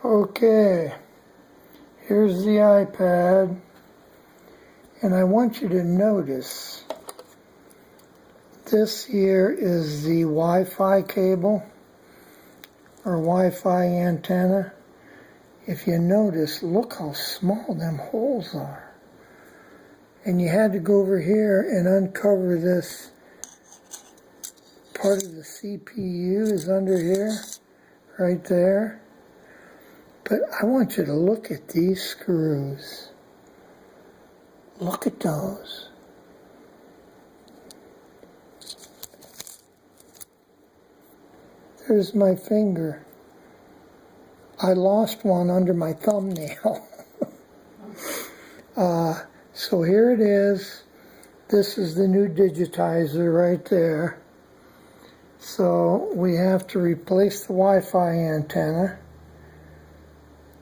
Okay, here's the iPad, and I want you to notice this here is the Wi-Fi cable or Wi-Fi antenna. If you notice, look how small them holes are. And you had to go over here and uncover this. Part of the CPU is under here, right there. But I want you to look at these screws. Look at those. There's my finger. I lost one under my thumbnail. So here it is. This is the new Digitizer right there. So we have to replace the Wi-Fi antenna.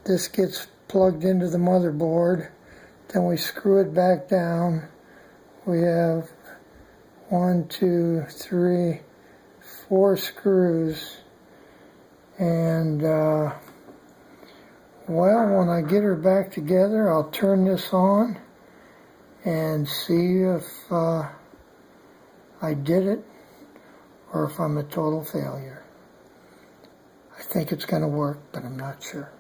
This gets plugged into the motherboard. Then we screw it back down. We have 1, 2, 3, 4 screws. And well, when I get her back together, I'll turn this on and see if I did it or if I'm a total failure. I think it's going to work, but I'm not sure.